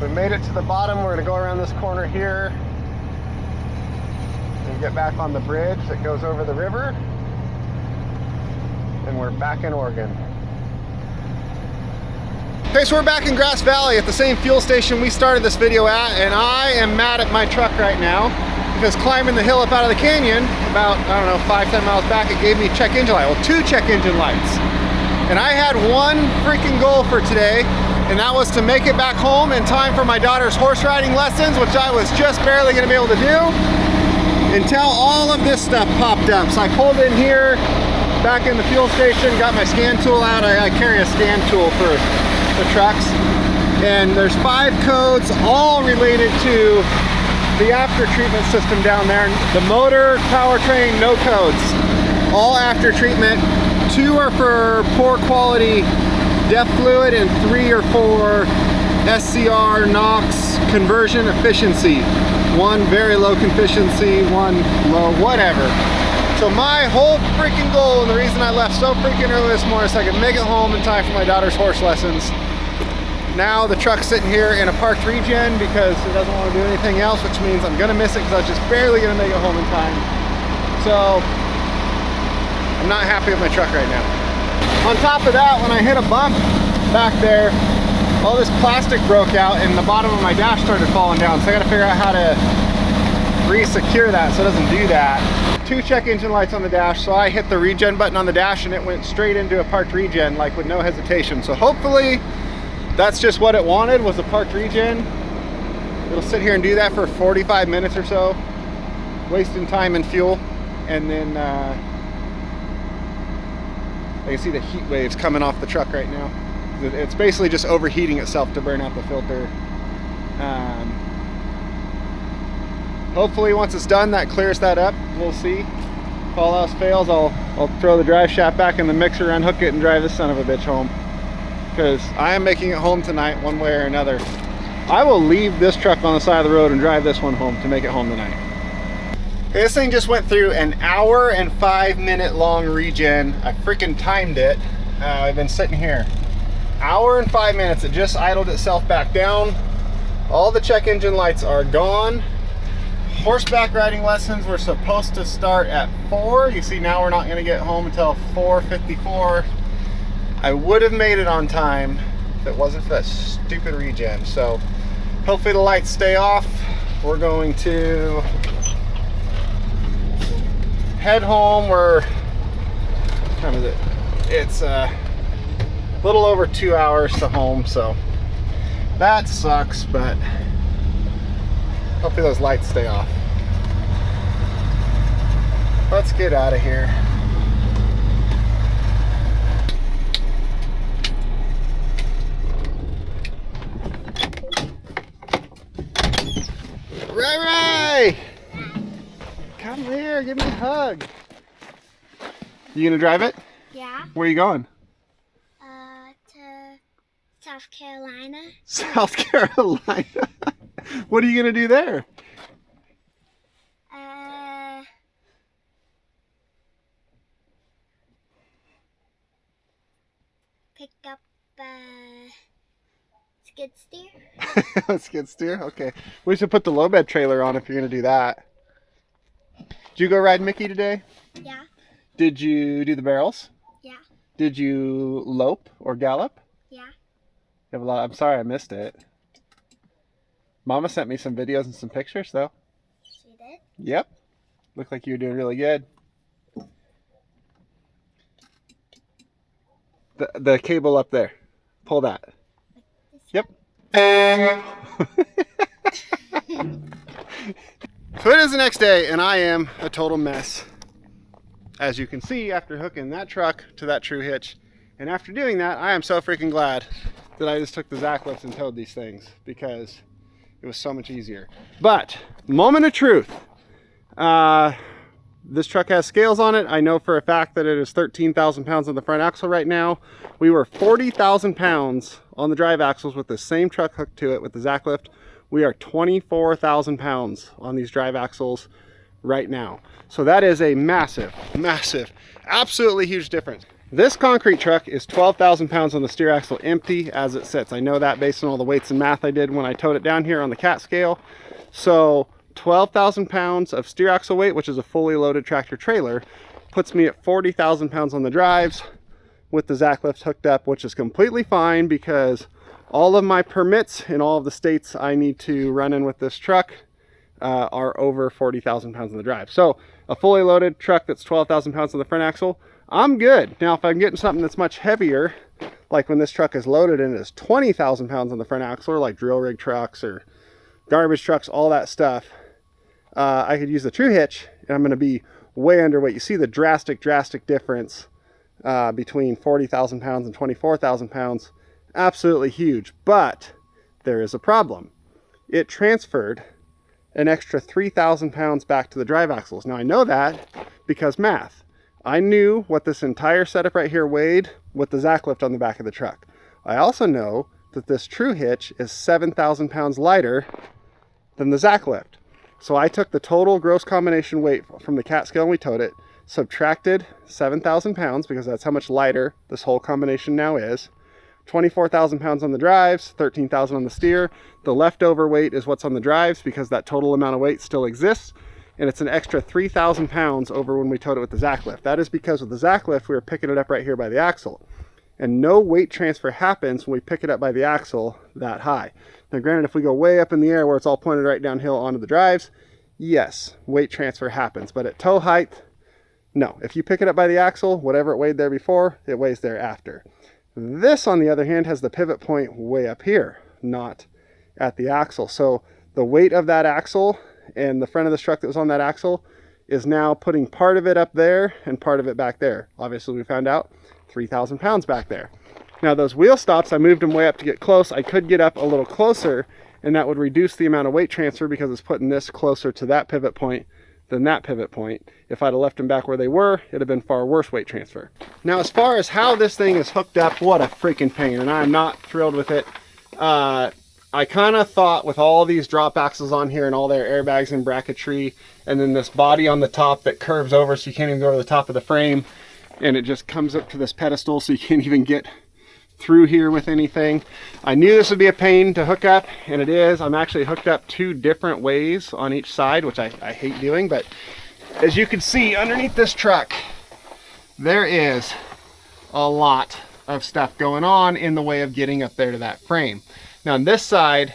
We made it to the bottom. We're gonna go around this corner here and get back on the bridge that goes over the river. And we're back in Oregon. Okay, so we're back in Grass Valley at the same fuel station we started this video at, and I am mad at my truck right now because climbing the hill up out of the canyon about, I don't know, 5-10 miles back, it gave me check engine light. Well, 2 check engine lights. And I had one freaking goal for today, and that was to make it back home in time for my daughter's horse riding lessons, which I was just barely gonna be able to do until all of this stuff popped up. So I pulled in here, back in the fuel station, got my scan tool out. I carry a scan tool for the trucks, and there's 5 codes all related to the after treatment system down there. The motor, powertrain, no codes, all after treatment. 2 are for poor quality DEF fluid, and 3 are for SCR NOx conversion efficiency. 1 very low efficiency, 1 low whatever. So my whole freaking goal, and the reason I left so freaking early this morning, is so I could make it home in time for my daughter's horse lessons. Now the truck's sitting here in a parked regen because it doesn't want to do anything else, which means I'm gonna miss it because I was just barely gonna make it home in time. So I'm not happy with my truck right now. On top of that, when I hit a bump back there, all this plastic broke out and the bottom of my dash started falling down. So I gotta figure out how to re-secure that so it doesn't do that. 2 check engine lights on the dash, so I hit the regen button on the dash and it went straight into a parked regen, like with no hesitation. So hopefully that's just what it wanted, was a parked regen. It'll sit here and do that for 45 minutes or so, wasting time and fuel. And then I can see the heat waves coming off the truck right now. It's basically just overheating itself to burn out the filter. Hopefully once it's done, that clears that up. We'll see. If all else fails, I'll throw the drive shaft back in the mixer, unhook it, and drive this son of a bitch home. Because I am making it home tonight one way or another. I will leave this truck on the side of the road and drive this one home to make it home tonight. Okay, this thing just went through an 1 hour and 5 minute long regen. I freaking timed it. I've been sitting here. 1 hour and 5 minutes. It just idled itself back down. All the check engine lights are gone. Horseback riding lessons were supposed to start at 4. You see, now we're not going to get home until 4:54. I would have made it on time if it wasn't for that stupid regen. So hopefully the lights stay off. We're going to head home. What time is it? It's a little over 2 hours to home, so that sucks, but hopefully those lights stay off. Let's get out of here. Ray! Come here, give me a hug. You gonna drive it? Yeah. Where are you going? To South Carolina. South Carolina? What are you gonna do there? Pick up skid steer. Skid steer? Okay. We should put the low bed trailer on if you're gonna do that. Did you go ride Mickey today? Yeah. Did you do the barrels? Yeah. Did you lope or gallop? Yeah. You have a lot. I'm sorry I missed it. Mama sent me some videos and some pictures though. She did? Yep. Looked like you were doing really good. The cable up there. Pull that. Yep. So it is the next day and I am a total mess. As you can see, after hooking that truck to that Tru Hitch, and after doing that, I am so freaking glad that I just took the Zacklift and towed these things, because it was so much easier. But, moment of truth. This truck has scales on it. I know for a fact that it is 13,000 pounds on the front axle right now. We were 40,000 pounds on the drive axles with the same truck hooked to it with the Zacklift. We are 24,000 pounds on these drive axles right now. So that is a massive, massive, absolutely huge difference. This concrete truck is 12,000 pounds on the steer axle empty as it sits. I know that based on all the weights and math I did when I towed it down here on the cat scale. So 12,000 pounds of steer axle weight, which is a fully loaded tractor trailer, puts me at 40,000 pounds on the drives with the Zacklift hooked up, which is completely fine because all of my permits in all of the states I need to run in with this truck are over 40,000 pounds on the drive. So a fully loaded truck that's 12,000 pounds on the front axle, I'm good. Now, if I'm getting something that's much heavier, like when this truck is loaded and it is 20,000 pounds on the front axle, or like drill rig trucks or garbage trucks, all that stuff, I could use the Tru Hitch and I'm going to be way underweight. You see the drastic difference between 40,000 pounds and 24,000 pounds. Absolutely huge, but there is a problem. It transferred an extra 3,000 pounds back to the drive axles. Now I know that because math. I knew what this entire setup right here weighed with the Zacklift on the back of the truck. I also know that this Tru Hitch is 7,000 pounds lighter than the Zacklift. So I took the total gross combination weight from the cat scale and we towed it, subtracted 7,000 pounds because that's how much lighter this whole combination now is. 24,000 pounds on the drives, 13,000 on the steer. The leftover weight is what's on the drives because that total amount of weight still exists. And it's an extra 3,000 pounds over when we towed it with the Zacklift. That is because with the Zacklift, we were picking it up right here by the axle. And no weight transfer happens when we pick it up by the axle that high. Now granted, if we go way up in the air where it's all pointed right downhill onto the drives, yes, weight transfer happens. But at tow height, no. If you pick it up by the axle, whatever it weighed there before, it weighs there after. This, on the other hand, has the pivot point way up here, not at the axle. So the weight of that axle and the front of this truck that was on that axle is now putting part of it up there and part of it back there. Obviously, we found out 3,000 pounds back there. Now, those wheel stops, I moved them way up to get close. I could get up a little closer, and that would reduce the amount of weight transfer because it's putting this closer to that pivot point than that pivot point. If I'd have left them back where they were, it'd have been far worse weight transfer. Now, as far as how this thing is hooked up, what a freaking pain, and I'm not thrilled with it. I kind of thought with all these drop axles on here and all their airbags and bracketry, and then this body on the top that curves over so you can't even go to the top of the frame, and it just comes up to this pedestal so you can't even get through here with anything. I knew this would be a pain to hook up, and it is. I'm actually hooked up 2 different ways on each side, which I hate doing, but as you can see underneath this truck, there is a lot of stuff going on in the way of getting up there to that frame. Now on this side,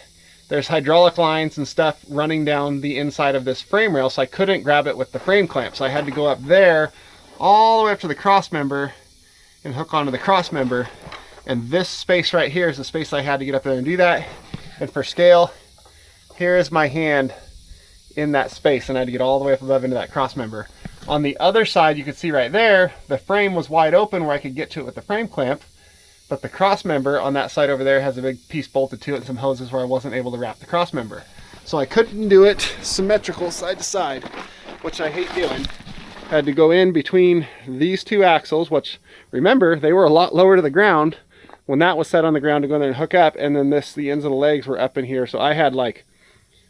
there's hydraulic lines and stuff running down the inside of this frame rail, so I couldn't grab it with the frame clamp. So I had to go up there all the way up to the cross member and hook onto the cross member. And this space right here is the space I had to get up there and do that. And for scale, here is my hand in that space, and I had to get all the way up above into that cross member. On the other side, you can see right there, the frame was wide open where I could get to it with the frame clamp. But the cross member on that side over there has a big piece bolted to it and some hoses where I wasn't able to wrap the cross member. So I couldn't do it symmetrical side to side, which I hate doing. I had to go in between these 2 axles, which remember, they were a lot lower to the ground when that was set on the ground to go in there and hook up, and then the ends of the legs were up in here. So I had like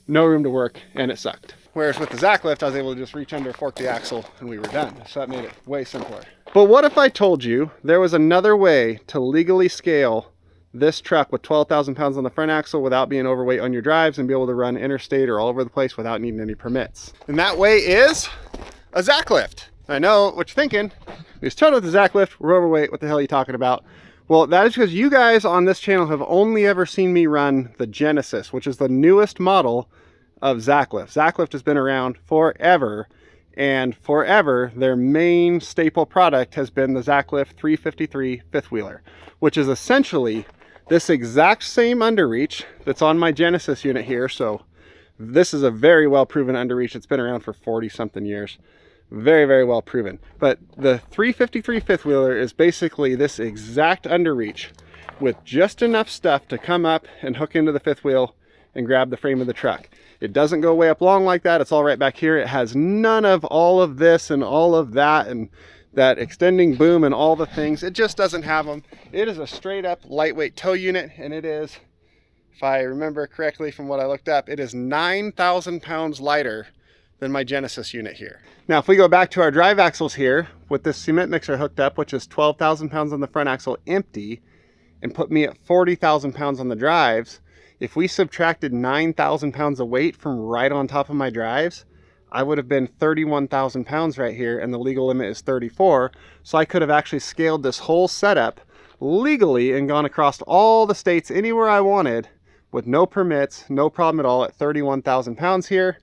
no room to work and it sucked. Whereas with the Zacklift, I was able to just reach under, fork the axle, and we were done. So that made it way simpler. But what if I told you there was another way to legally scale this truck with 12,000 pounds on the front axle without being overweight on your drives and be able to run interstate or all over the place without needing any permits? And that way is a Zacklift. I know what you're thinking. We was towed with the Zacklift, we're overweight, what the hell are you talking about? Well, that is because you guys on this channel have only ever seen me run the Genesis, which is the newest model of Zacklift. Zacklift has been around forever, and forever their main staple product has been the Zacklift 353 fifth wheeler, which is essentially this exact same underreach that's on my Genesis unit here. So this is a very well proven underreach. It's been around for 40 something years. Very, very well proven. But the 353 fifth wheeler is basically this exact underreach with just enough stuff to come up and hook into the fifth wheel and grab the frame of the truck. It doesn't go way up long like that. It's all right back here. It has none of all of this and all of that and that extending boom and all the things. It just doesn't have them. It is a straight up lightweight tow unit, and it is, if I remember correctly from what I looked up, it is 9,000 pounds lighter than my Genesis unit here. Now, if we go back to our drive axles here with this cement mixer hooked up, which is 12,000 pounds on the front axle empty, and put me at 40,000 pounds on the drives, if we subtracted 9,000 pounds of weight from right on top of my drives, I would have been 31,000 pounds right here, and the legal limit is 34. So I could have actually scaled this whole setup legally and gone across all the states anywhere I wanted with no permits, no problem at all at 31,000 pounds here.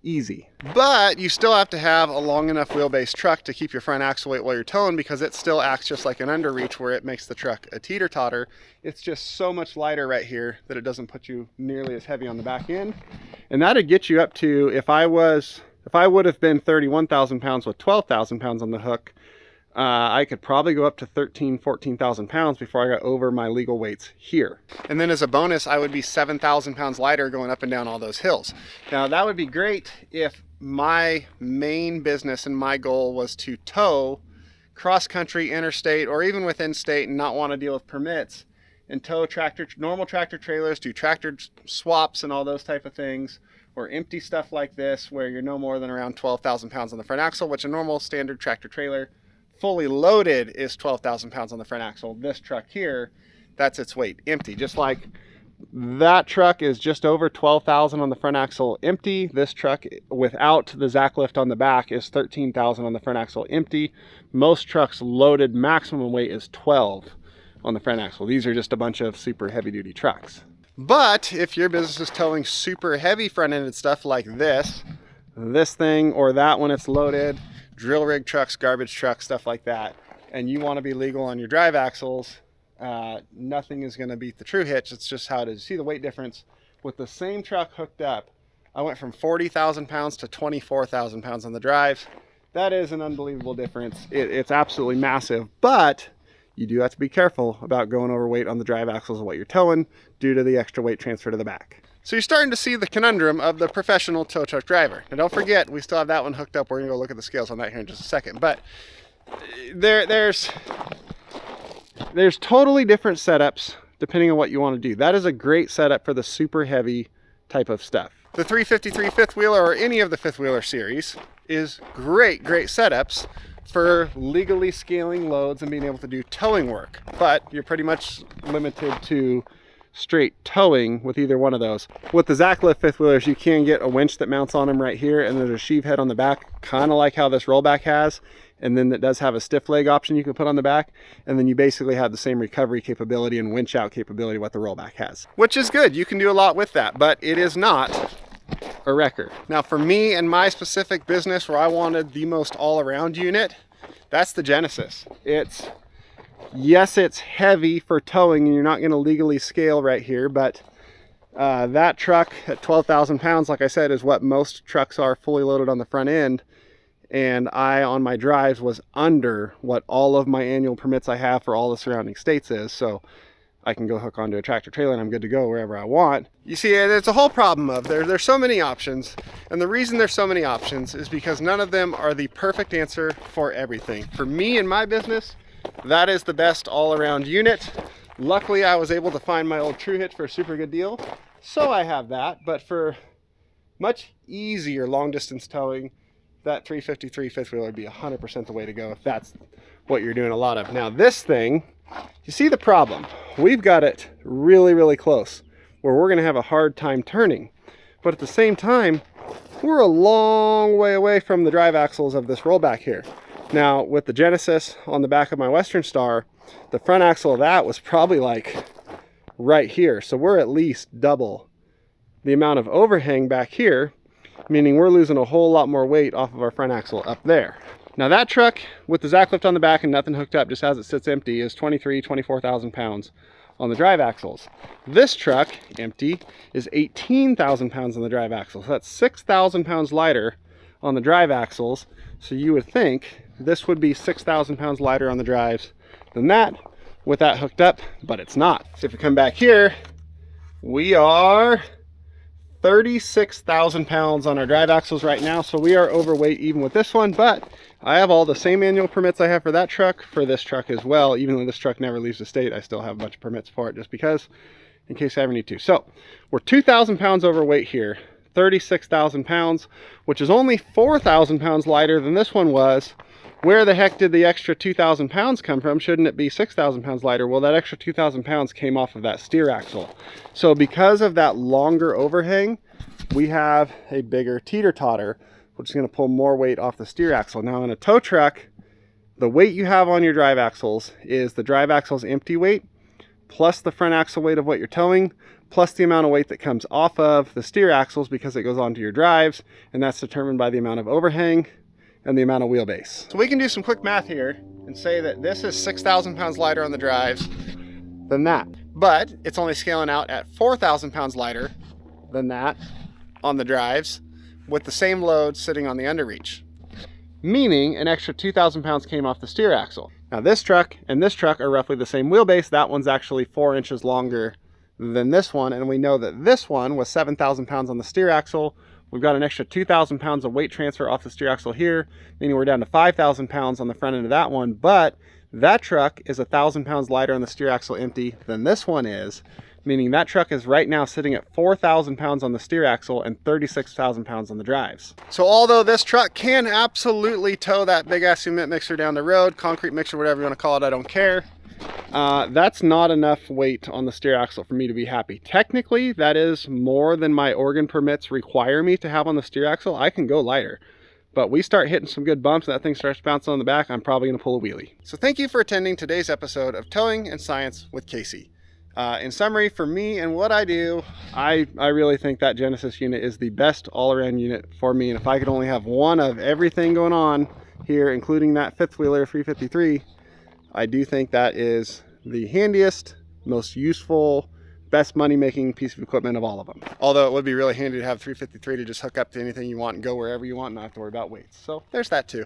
Easy. But you still have to have a long enough wheelbase truck to keep your front axle weight while you're towing, because it still acts just like an underreach where it makes the truck a teeter-totter. It's just so much lighter right here that it doesn't put you nearly as heavy on the back end. And that'd get you up to, if I would have been 31,000 pounds with 12,000 pounds on the hook, I could probably go up to 14,000 pounds before I got over my legal weights here. And then as a bonus, I would be 7,000 pounds lighter going up and down all those hills. Now that would be great if my main business and my goal was to tow cross-country, interstate, or even within state and not want to deal with permits, and tow normal tractor trailers, do tractor swaps and all those type of things, or empty stuff like this where you're no more than around 12,000 pounds on the front axle, which a normal standard tractor trailer fully loaded is 12,000 pounds on the front axle. This truck here, that's its weight empty. Just like that truck is just over 12,000 on the front axle empty. This truck without the Zacklift on the back is 13,000 on the front axle empty. Most trucks loaded maximum weight is 12 on the front axle. These are just a bunch of super heavy duty trucks. But if your business is towing super heavy front-ended stuff like this thing, or that when it's loaded, drill rig trucks, garbage trucks, stuff like that, and you want to be legal on your drive axles, nothing is going to beat the Tru Hitch. It's just how it is. See the weight difference with the same truck hooked up. I went from 40,000 pounds to 24,000 pounds on the drive. That is an unbelievable difference. It's absolutely massive, but you do have to be careful about going overweight on the drive axles of what you're towing due to the extra weight transfer to the back. So you're starting to see the conundrum of the professional tow truck driver. Now don't forget, we still have that one hooked up. We're gonna go look at the scales on that here in just a second. But there's totally different setups depending on what you want to do. That is a great setup for the super heavy type of stuff. The 353 fifth wheeler, or any of the fifth wheeler series, is great setups for legally scaling loads and being able to do towing work. But you're pretty much limited to straight towing with either one of those. With the Zacklift fifth wheelers, you can get a winch that mounts on them right here, and there's a sheave head on the back, kind of like how this rollback has, and then it does have a stiff leg option you can put on the back, and then you basically have the same recovery capability and winch out capability what the rollback has, which is good. You can do a lot with that, but it is not a wrecker. Now for me and my specific business where I wanted the most all-around unit, that's the Genesis. Yes, it's heavy for towing and you're not going to legally scale right here, but that truck at 12,000 pounds, like I said, is what most trucks are fully loaded on the front end. And I, on my drives, was under what all of my annual permits I have for all the surrounding states is. So I can go hook onto a tractor trailer and I'm good to go wherever I want. You see, it's a whole problem of there's so many options. And the reason there's so many options is because none of them are the perfect answer for everything. For me and my business, that is the best all-around unit. Luckily, I was able to find my old Tru Hitch for a super good deal, so I have that. But for much easier long-distance towing, that 353 fifth wheeler would be 100% the way to go if that's what you're doing a lot of. Now this thing, you see the problem. We've got it really close where we're going to have a hard time turning. But at the same time, we're a long way away from the drive axles of this rollback here. Now with the Genesis on the back of my Western Star, the front axle of that was probably like right here. So we're at least double the amount of overhang back here, meaning we're losing a whole lot more weight off of our front axle up there. Now that truck with the Zacklift on the back and nothing hooked up, just as it sits empty, is 24,000 pounds on the drive axles. This truck, empty, is 18,000 pounds on the drive axle. So that's 6,000 pounds lighter on the drive axles. So you would think this would be 6,000 pounds lighter on the drives than that with that hooked up, but it's not. So if we come back here, we are 36,000 pounds on our drive axles right now. So we are overweight even with this one, but I have all the same annual permits I have for that truck for this truck as well. Even though this truck never leaves the state, I still have a bunch of permits for it just because, in case I ever need to. So we're 2,000 pounds overweight here, 36,000 pounds, which is only 4,000 pounds lighter than this one was. Where the heck did the extra 2,000 pounds come from? Shouldn't it be 6,000 pounds lighter? Well, that extra 2,000 pounds came off of that steer axle. So because of that longer overhang, we have a bigger teeter-totter, which is going to pull more weight off the steer axle. Now in a tow truck, the weight you have on your drive axles is the drive axle's empty weight, plus the front axle weight of what you're towing, plus the amount of weight that comes off of the steer axles because it goes onto your drives, and that's determined by the amount of overhang and the amount of wheelbase. So we can do some quick math here and say that this is 6,000 pounds lighter on the drives than that. But it's only scaling out at 4,000 pounds lighter than that on the drives with the same load sitting on the underreach. Meaning an extra 2,000 pounds came off the steer axle. Now this truck and this truck are roughly the same wheelbase. That one's actually 4 inches longer than this one. And we know that this one was 7,000 pounds on the steer axle. We've got an extra 2,000 pounds of weight transfer off the steer axle here, meaning we're down to 5,000 pounds on the front end of that one. But that truck is 1,000 pounds lighter on the steer axle empty than this one is, meaning that truck is right now sitting at 4,000 pounds on the steer axle and 36,000 pounds on the drives. So although this truck can absolutely tow that big ass cement mixer down the road, concrete mixer, whatever you want to call it, I don't care. That's not enough weight on the steer axle for me to be happy. Technically, that is more than my organ permits require me to have on the steer axle. I can go lighter, but we start hitting some good bumps and that thing starts bouncing on the back, I'm probably gonna pull a wheelie. So thank you for attending today's episode of Towing and Science with Casey. In summary, for me and what I do, I really think that Genesis unit is the best all-around unit for me. And if I could only have one of everything going on here, including that fifth wheeler 353, I do think that is the handiest, most useful, best money-making piece of equipment of all of them. Although it would be really handy to have 353 to just hook up to anything you want and go wherever you want and not have to worry about weights. So there's that too.